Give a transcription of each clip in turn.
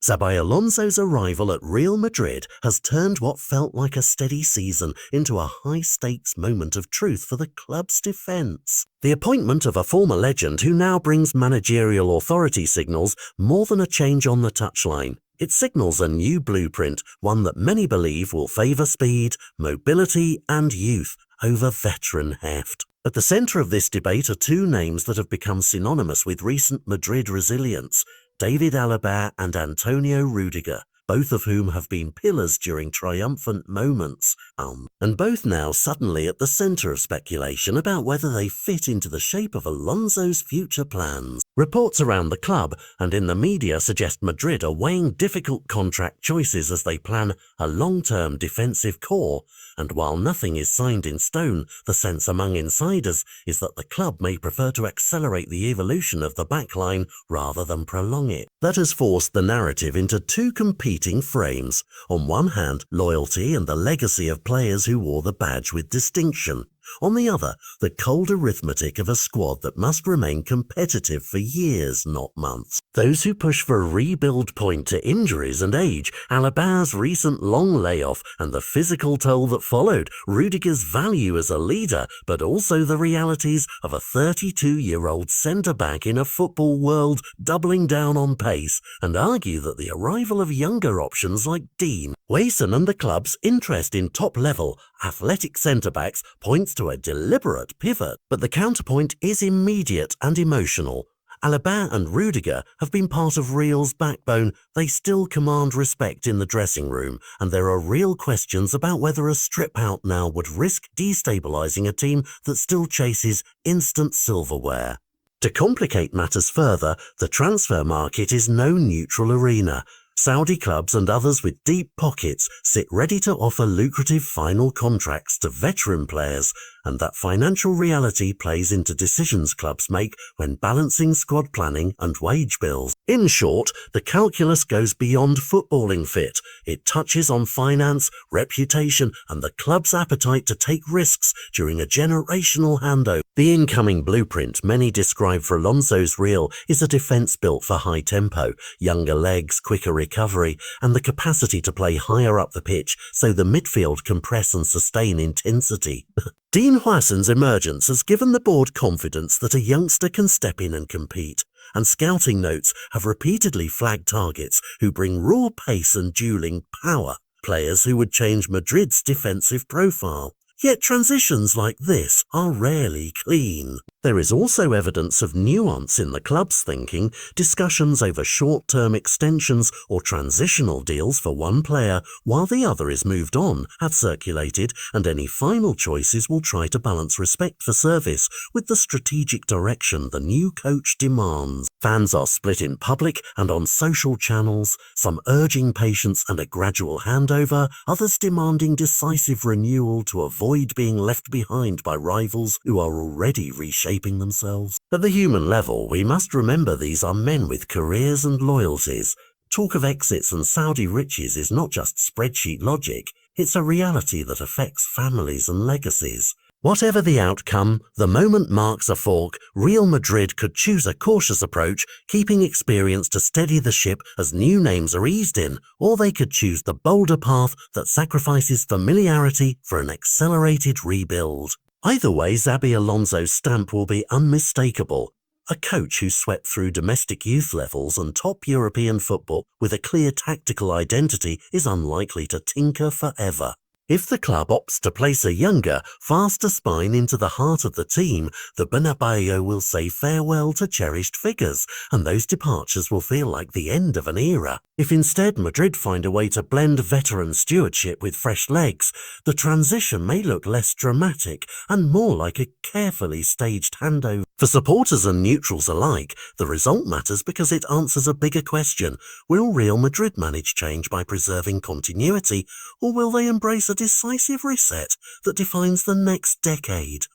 Xabi Alonso's arrival at Real Madrid has turned what felt like a steady season into a high-stakes moment of truth for the club's defence. The appointment of a former legend who now brings managerial authority signals more than a change on the touchline. It signals a new blueprint, one that many believe will favour speed, mobility and youth over veteran heft. At the centre of this debate are two names that have become synonymous with recent Madrid resilience: David Alaba and Antonio Rudiger, both of whom have been pillars during triumphant moments, and both now suddenly at the centre of speculation about whether they fit into the shape of Alonso's future plans. Reports around the club and in the media suggest Madrid are weighing difficult contract choices as they plan a long-term defensive core, and while nothing is signed in stone, the sense among insiders is that the club may prefer to accelerate the evolution of the backline rather than prolong it. That has forced the narrative into two competing frames. On one hand, loyalty and the legacy of players who wore the badge with distinction. On the other, the cold arithmetic of a squad that must remain competitive for years, not months. Those who push for a rebuild point to injuries and age, Alaba's recent long layoff and the physical toll that followed, Rudiger's value as a leader, but also the realities of a 32-year-old centre-back in a football world doubling down on pace, and argue that the arrival of younger options like Dean, Wayson and the club's interest in top-level, athletic centre-backs points to a deliberate pivot. But the counterpoint is immediate and emotional. Alaba and Rudiger have been part of Real's backbone. They still command respect in the dressing room, and there are real questions about whether a strip out now would risk destabilising a team that still chases instant silverware. To complicate matters further, the transfer market is no neutral arena. Saudi clubs and others with deep pockets sit ready to offer lucrative final contracts to veteran players, and that financial reality plays into decisions clubs make when balancing squad planning and wage bills. In short, the calculus goes beyond footballing fit. It touches on finance, reputation, and the club's appetite to take risks during a generational handover. The incoming blueprint many describe for Alonso's Real is a defence built for high tempo, younger legs, quicker recovery, and the capacity to play higher up the pitch so the midfield can press and sustain intensity. Dean Huijsen's emergence has given the board confidence that a youngster can step in and compete, and scouting notes have repeatedly flagged targets who bring raw pace and dueling power, players who would change Madrid's defensive profile. Yet transitions like this are rarely clean. There is also evidence of nuance in the club's thinking. Discussions over short-term extensions or transitional deals for one player while the other is moved on have circulated, and any final choices will try to balance respect for service with the strategic direction the new coach demands. Fans are split in public and on social channels, some urging patience and a gradual handover, others demanding decisive renewal to avoid being left behind by rivals who are already reshaping themselves. At the human level, we must remember these are men with careers and loyalties. Talk of exits and Saudi riches is not just spreadsheet logic, it's a reality that affects families and legacies. Whatever the outcome, the moment marks a fork. Real Madrid could choose a cautious approach, keeping experience to steady the ship as new names are eased in, or they could choose the bolder path that sacrifices familiarity for an accelerated rebuild. Either way, Xabi Alonso's stamp will be unmistakable. A coach who swept through domestic youth levels and top European football with a clear tactical identity is unlikely to tinker forever. If the club opts to place a younger, faster spine into the heart of the team, the Bernabeu will say farewell to cherished figures, and those departures will feel like the end of an era. If instead Madrid find a way to blend veteran stewardship with fresh legs, the transition may look less dramatic and more like a carefully staged handover. For supporters and neutrals alike, the result matters because it answers a bigger question. Will Real Madrid manage change by preserving continuity, or will they embrace a decisive reset that defines the next decade?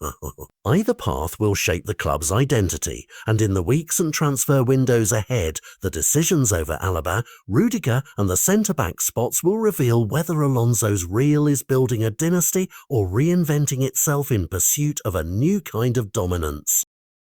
Either path will shape the club's identity, and in the weeks and transfer windows ahead, the decisions over Alaba, Rudiger and the centre-back spots will reveal whether Alonso's Real is building a dynasty or reinventing itself in pursuit of a new kind of dominance.